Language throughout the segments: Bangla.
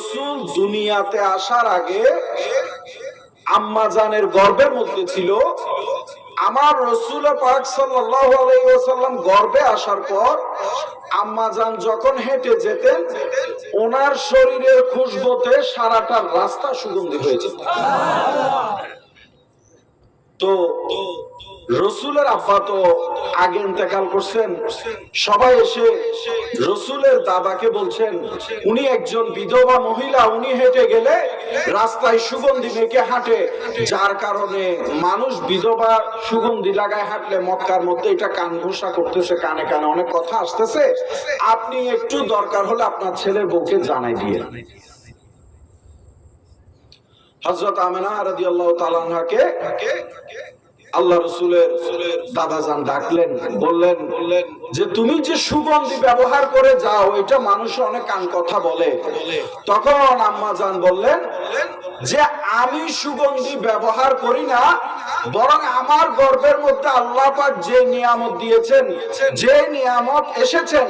রসুল দুনিয়াতে আসার আগে আম্মা জানের গর্ভের মধ্যে ছিল। আমার রসুল পাক সাল্লাল্লাহু আলাইহি ওয়াসাল্লাম গর্ভে আসার পর আম্মা জান যখন হেঁটে যেতেন, ওনার শরীরের খুশবুতে সারাটা রাস্তা সুগন্ধি হয়ে যেত। তো রসুলের আব্বা তো আগে ইন্তেকাল করছেন। সবাই এসে রসুলের দাদাকে বলছেন, উনি একজন বিধবা মহিলা, উনি হেঁটে গেলে রাস্তায় সুগন্ধি মেখে হাঁটে, যার কারণে মানুষ বিধবা সুগন্ধি লাগায় হাঁটলে মক্কার মধ্যে এটা কান ঘোষা করতেছে, কানে কানে অনেক কথা আসতেছে, আপনি একটু দরকার হলে আপনার ছেলের বউকে জানাই দিয়ে। হযরত আমিনা রাদিয়াল্লাহু তাআলা আনহাকে আল্লাহ রসুলের দাদা জান ডাকলেন, বললেন যে তুমি যে সুগন্ধি ব্যবহার করে যাও, এটা মানুষ অনেক কান কথা বলে। তখন আম্মা জান বললেন যে আমি সুগন্ধি ব্যবহার করি না, বরং আমার গর্ভের মধ্যে আল্লাহ পাক যে নিয়ামত দিয়েছেন, যে নিয়ামত এসেছেন,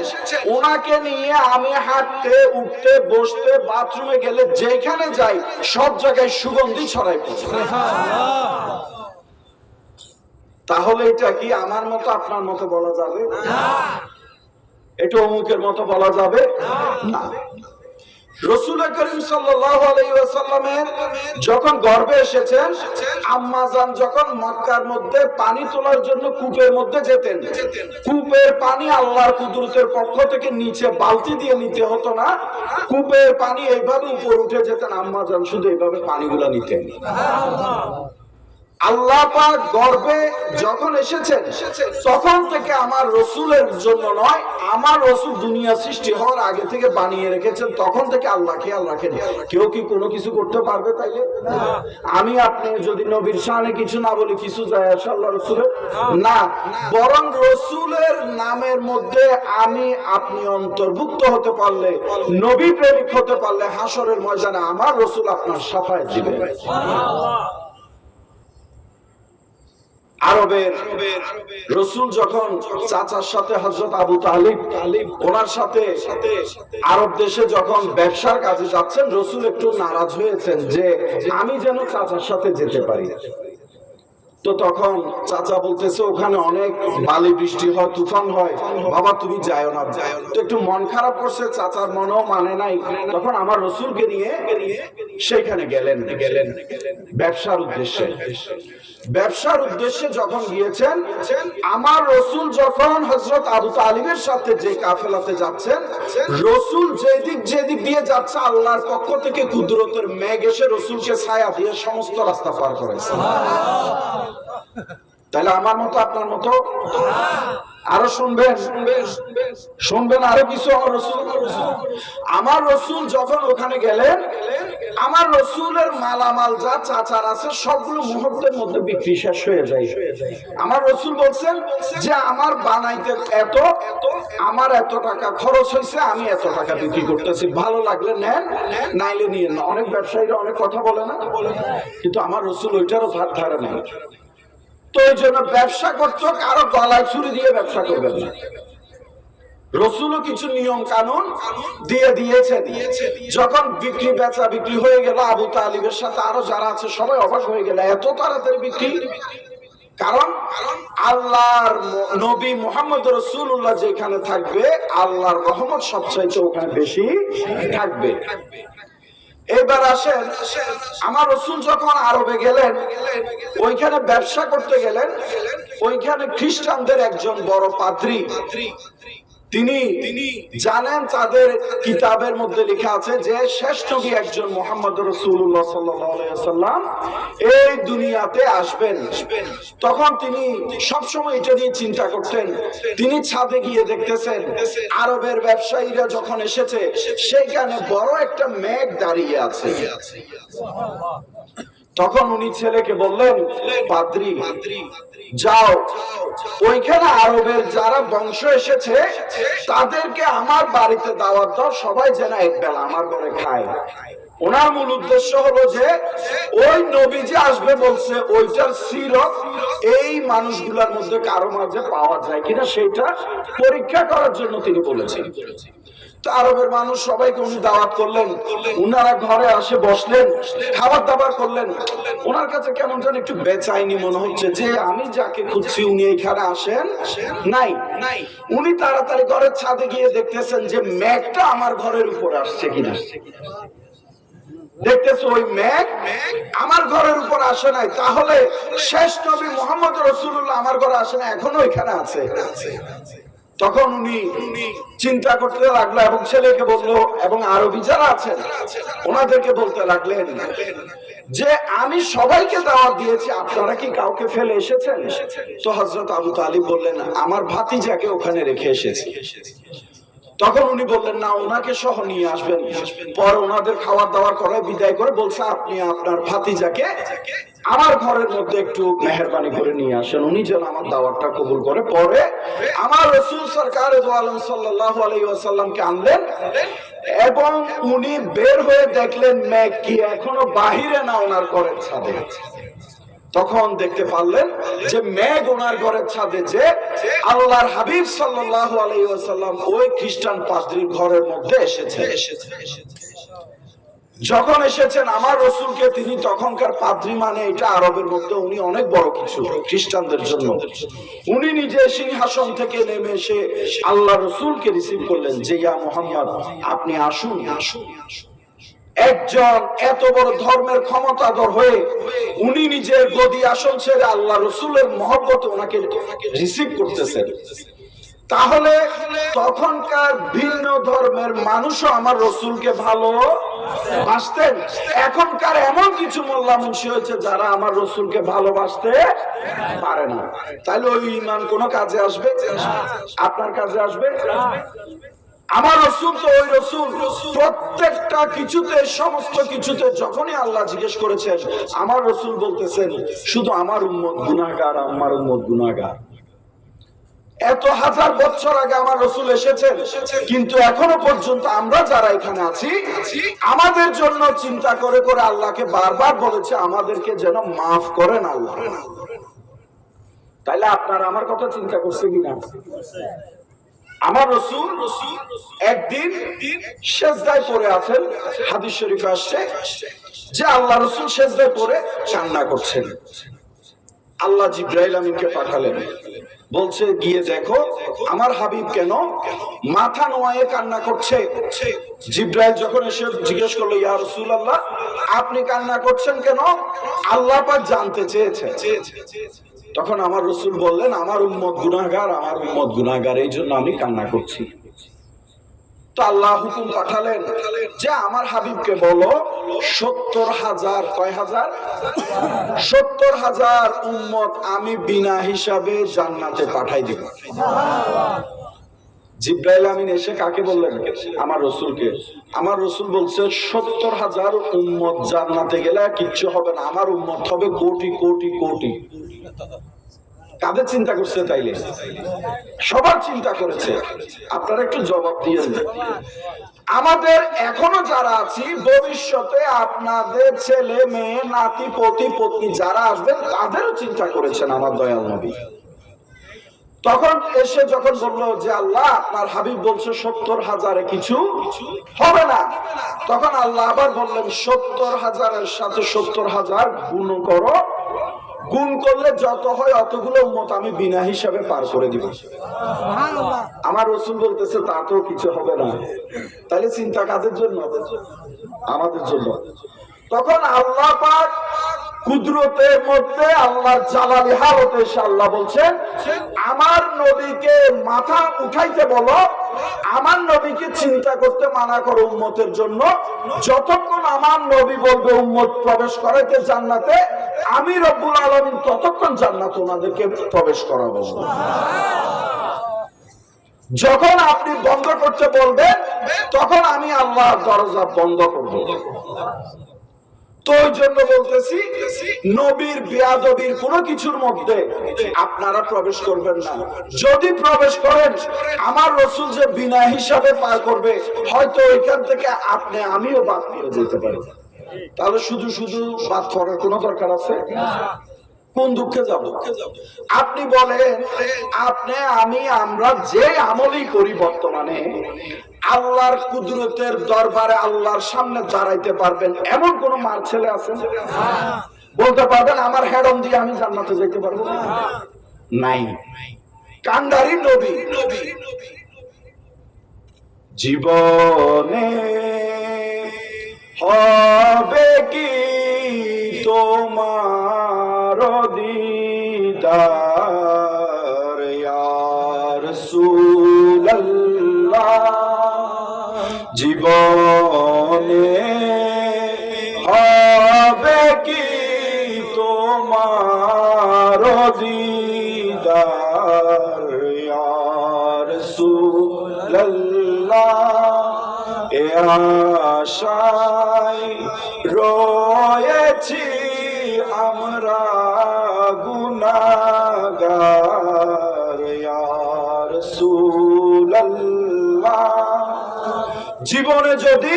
ওনাকে নিয়ে আমি হাঁটতে উঠতে বসতে বাথরুমে গেলে যেখানে যাই সব জায়গায় সুগন্ধি ছড়াই পড়ে। তাহলে এটা কি আমার মতো আপনার মতো বলা যাবে? এটা অমুকের মতো বলা যাবে না। রাসূল করিম সাল্লাল্লাহু আলাইহি ওয়াসাল্লামের যখন গর্ভে এসেছেন, আম্মা জান যখন মক্কার মধ্যে পানি তোলার জন্য কূপের মধ্যে যেতেন, কূপের পানি আল্লাহর কুদরতের পক্ষ থেকে নিচে বালতি দিয়ে নিতে হতো না, কূপের পানি এইভাবে উপর উঠে যেতেন, আম্মা জান শুধু এইভাবে পানিগুলো নিতেন। আল্লাহ পাক গর্ভে যখন এসেছেন তখন থেকে আমার রসুলের জন্য নয়, আমার রসুল দুনিয়া সৃষ্টি হওয়ার আগে থেকে বানিয়ে রেখেছেন, তখন থেকে আল্লাহ খেয়াল রাখেন। কেউ কি কোনো কিছু করতে পারবে? তাইলে আমি আপনি যদি নবীর শানে কিছু না বলি কিছু যায় আসে আল্লাহ রসুলের? না, বরং রসুলের নামের মধ্যে আমি আপনি অন্তর্ভুক্ত হতে পারলে, নবী প্রেমিক হতে পারলে, হাসরের ময়দানে আমার রসুল আপনার সাফায়াত দিবেন। আরবের রসুল যখন চাচার সাথে হযরত আবু তালিব ওনার সাথে আরব দেশে যখন ব্যবসার কাজে যাচ্ছেন, রসুল একটু নারাজ হয়েছেন যে আমি যেন চাচার সাথে যেতে পারি। তো তখন চাচা বলতেছে ওখানে অনেক বালি বৃষ্টি হয়, তুফান হয়, বাবা তুমি যাও না। তো একটু মন খারাপ করছে, চাচার মনেও মানে নাই। তখন আমার রসুলকে নিয়ে সেখানে গেলেন ব্যবসার উদ্দেশ্যে। ব্যবসার উদ্দেশ্যে যখন গিয়েছেন, আমার রসুল যখন হযরত আবু তালিবের সাথে যে কাফেলাতে যাচ্ছেন, রসুল যেদিক দিয়ে যাচ্ছে আল্লাহর পক্ষ থেকে কুদরতের মেঘ এসে রসুলকে ছায়া দিয়ে সমস্ত রাস্তা পার করেছে। তাহলে আমার মতো আপনার মতো? আরো শুনবেন আরো কিছু। আমার রসুল যখন ওখানে গেলেন, আমার রসুলের মালামাল যা চাচার আছে সবগুলো মুহূর্তের মধ্যে বিক্রি শেষ হয়ে যায়। আমার রসুল বলছেন যে আমার বানাইতে আমার এত টাকা খরচ হয়েছে, আমি এত টাকা বিক্রি করতেছি, ভালো লাগলে নেন, নাইলে নিয়ে না। অনেক ব্যবসায়ীরা অনেক কথা বলে না, কিন্তু আমার রসুল ওইটারও ধার ধারে নেই। তো এই জন্য ব্যবসা করছো, কারো গলায় ছুরি দিয়ে ব্যবসা করবেন না। রসুলও কিছু নিয়ম কানুন দিয়ে দিয়েছে। যখন বিক্রি বেচা বিক্রি হয়ে গেল, আবু তালিবের সাথে আরো যারা আছে সবাই অবাক হয়ে গেল, এত তাড়াতাড়ি বিক্রি। কারণ আল্লাহর নবী মুহাম্মদ রাসূলুল্লাহ যেখানে থাকবে, আল্লাহর রহমত সবচাইতে ওখানে বেশি থাকবে। এবার আসেন, আমার রসুল যখন আরবে গেলেন, ওইখানে ব্যবসা করতে গেলেন, ওইখানে খ্রিস্টানদের একজন বড় পাদ্রী, তিনি জানেন তাদের কিতাবের মধ্যে লেখা আছে যে শেষ নবী একজন মুহাম্মদ রাসূলুল্লাহ সাল্লাল্লাহু আলাইহি ওয়াসাল্লাম এই দুনিয়াতে আসবেন। তখন তিনি সবসময় এটা নিয়ে চিন্তা করতেন। তিনি ছাদে গিয়ে দেখতেছেন আরবের ব্যবসায়ীরা যখন এসেছে, সেখানে বড় একটা মেঘ দাঁড়িয়ে আছে। তখন উনি ছেলেকে বললেন, পাদ্রী যাও, ওইখানে আরবের যারা বংশ এসেছে তাদেরকে আমার বাড়িতে দাওয়াত দাও, সবাই যেন এক বেলা আমার ঘরে খায়। ওনার মূল উদ্দেশ্য হলো যে ওই নবী যে আসবে বলছে, ওইটার সিরত এই মানুষগুলোর মধ্যে কারো মাঝে পাওয়া যায় কিনা সেটা পরীক্ষা করার জন্য তিনি বলেছেন। তো আরবের মানুষ সবাইকে উনি দাওয়াত করলেন, উনারা ঘরে আসে বসলেন, খাবার দাবার করলেন। ওনার কাছে কেমন যেন একটু বেচাইনি মনে হচ্ছে, যে আমি যাকে খুঁজছি উনি এখানে আসেন নাই। উনি তাড়াতাড়ি ঘরের ছাদে গিয়ে দেখতেছেন যে মেঘটা আমার ঘরের উপর আসছে কিনা। দেখতেছে ওই মেঘ আমার ঘরের উপর আসে নাই, তাহলে শেষ নবী মুহাম্মদ রাসূলুল্লাহ আমার ঘরে আসে না, এখনো এখানে আছে। তখন উনি চিন্তা করতে লাগলো এবং ছেলেকে বললো এবং আরবি যারা আছেন ওনাদেরকে বলতে লাগলেন যে আমি সবাইকে দাওয়াত দিয়েছি, আপনারা কি কাউকে ফেলে এসেছেন? তো হযরত আবু তালিব বললেন আমার ভাতিজাকে ওখানে রেখে এসেছি। তখন উনি বললেন না, ওনাকে সহ নিয়ে আসবেন। পরে ওনাদের খাবার দাবার করে বিদায় করে বলছে আপনি আপনার ভাতিজাকে আমার ঘরের মধ্যে একটু মেহেরবানি করে নিয়ে আসেন, উনি যেন আমার দাওয়াতটা কবুল করে। পরে আমার রাসূল সরকার দু আলম সাল্লাল্লাহু আলাইহি ওয়াসাল্লামকে আনলেন এবং উনি বের হয়ে দেখলেন মেঘ কি এখনো বাহিরে না ওনার ঘরের ছাদে। তখন দেখতে পারলেন যে মেঘ ওনার ঘরের ছাদে, যে আল্লাহর হাবিব সাল্লাল্লাহু আলাইহি ওয়াসাল্লাম ওই খ্রিস্টান পাদ্রীর ঘরের মধ্যে এসেছে। যখন এসেছেন আমার রাসূলকে, তিনি তখনকার পাদ্রী মানে এটা আরবের মধ্যে উনি অনেক বড় কিছু খ্রিস্টানদের জন্য। উনি নিজে সিংহাসন থেকে নেমে এসে আল্লাহ রাসূলকে রিসিভ করলেন যে ইয়া মুহাম্মদ আপনি আসুন। একজন এত বড় ধর্মের ক্ষমতাধর হয়ে উনি নিজের গদি আসন ছেড়ে আল্লাহ রাসূলের মহব্বতে ওনাকে রিসিভ করতেছেন, তাহলে তখনকার ভিন্ন ধর্মের মানুষও আমার রাসূলকে ভালো বাসতেন। এখনকার এমন কিছু মোল্লা মুন্সি হয়েছে যারা আমার রাসূলকে ভালোবাসতে পারে না। তাহলে ওই ঈমান কোন কাজে আসবে? আপনার কাজে আসবে? আমার রাসূল তো ওই রাসূল প্রত্যেকটা কিছুতে, সমস্ত কিছুতে যখনই আল্লাহ জিজ্ঞেস করেছেন আমার রাসূল বলতেছেন শুধু আমার উম্মত গুনাহগার, আমার উম্মত গুনাহগার। এত হাজার বছর আগে আমার রাসূল এসেছেন, কিন্তু এখনো পর্যন্ত আমরা যারা এখানে আছি আমাদের জন্য চিন্তা করে করে আল্লাহকে বারবার বলেছে আমাদেরকে যেন মাফ করেন আল্লাহ। তাইলে আপনারা আমার কথা চিন্তা করছে কিনা? আমার রাসূল একদিন সেজদায় পড়ে আছেন, হাদিস শরীফে আসছে যে আল্লাহ রাসূল সেজদায় পড়ে কান্না করছেন। আল্লাহ জিবরাইল আমিনকে পাঠালেন, বলছে গিয়ে দেখো আমার হাবিব কেন মাথা নোয়ায়ে কান্না করছে। জিবরাইল যখন এসে জিজ্ঞেস করলো ইয়া রাসূলুল্লাহ আপনি কান্না করছেন কেন? আল্লাহ পাক জানতে চেয়েছেন। তখন আমার রাসূল বললেন আমার উম্মত গুনাহগার, আমার উম্মত গুনাহগার, এই জন্য আমি কান্না করছি। তো আল্লাহ হুকুম পাঠালেন যে আমার হাবিবকে বলো ৭০,০০০, কয় হাজার? ৭০,০০০ উম্মত আমি বিনা হিসাবে জান্নাতে পাঠাই দেব। জিবরাইল আমিন এসে কাকে বললেন? আমার রাসূলকে। আমার রাসূল বলছে ৭০,০০০ উম্মত জান্নাতে গেলে কিচ্ছু হবে না, আমার উম্মত হবে কোটি কোটি কোটি। কাদের চিন্তা করছে? তাইলে সবার চিন্তা করেছে। আপনারা একটু জবাব দিয়ে দেন। আমাদের এখনো যারা আছি, ভবিষ্যতে আপনাদের ছেলে মেয়ে, নাতি পতি পত্নী যারা আসবেন তাদেরও চিন্তা করেছেন আমার দয়াল নবী। তখন এসে যখন বললো যে আল্লাহ আপনার হাবিব বলছে ৭০,০০০ কিছু হবে না, তখন আল্লাহ আবার বললেন ৭০,০০০ সাথে ৭০,০০০ গুণ করো, গুণ করলে যত হয় অতগুলো উম্মত আমি বিনা হিসাবে পার করে দিব। আমার রাসূল বলতেছে তাতেও কিছু হবে না। তাহলে চিন্তা কাদের জন্য? আমাদের জন্য। তখন আল্লাহ পাক কুদরতের মধ্যে আল্লাহ জালালি হালতে এসে আল্লাহ বলছেন আমার নবীকে মাথা উঠাইতে বলো, আমার নবীকে চিন্তা করতে মানা করো উম্মতের জন্য। যতক্ষণ আমার নবী বলবে উম্মত প্রবেশ করাইতে জান্নাতে, আমি রব্বুল আলামিন ততক্ষণ জান্নাতে ওনাদেরকে প্রবেশ করাবো। যখন আপনি বন্ধ করতে বলবেন তখন আমি আল্লাহর দরজা বন্ধ করব। তো ওই জন্য বলতেছি নবীর বেয়াদবির কোনো কিছুর মধ্যে আপনারা প্রবেশ করবেন না। যদি প্রবেশ করেন আমার রাসূল যে বিনা হিসাবে পার করবে, হয়তো ওইখান থেকে আপনি আমিও বাদ পড়ে যেতে পারি। তাহলে শুধু শুধু বাদ পড়ার কোনো দরকার আছে? কোন দুঃখে যাব? আপনি বলেন, আপনি আমি আমরা যে আমলই করি বর্তমানে আল্লাহর কুদরতের দরবারে আল্লাহর সামনে দাঁড়াইতে পারবেন এমন কোন মার ছেলে আছে? বলতে পারবেন আমার হেডম দিয়ে আমি জান্নাতে যেতে পারবো? নাই। কান্ডারি নবী জীবনে হবে কি তোমার দিদার ইয়া রাসূলুল্লাহ, জীবনে হবে কি তোমার দিদার ইয়া রাসূলুল্লাহ, এ আশায় রয়েছি আমরা গুনাহগার ইয়া রাসূলুল্লাহ। জীবনে যদি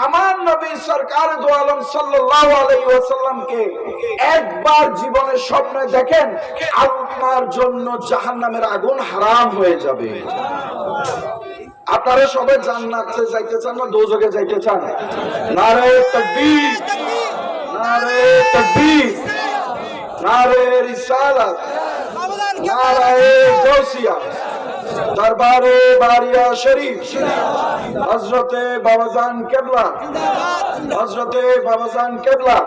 আমার নবী সরকার দো আলম সাল্লাল্লাহু আলাইহি ওয়াসাল্লামকে একবার জীবনের স্বপ্নে দেখেন, আপনার জন্য জাহান্নামের আগুন হারাম হয়ে যাবে। আপনারা সবাই জান্নাতে যাইতে চান না দোজখে যাইতে চান? নারে তাকবীর, নারে তাকবীর, নারে রিসালাত, নারে গাউসিয়া, দরবারে বারিয়া শরীফ, হযরতে বাবাজান কেবলা, হযরতে বাবাজান কেবলা।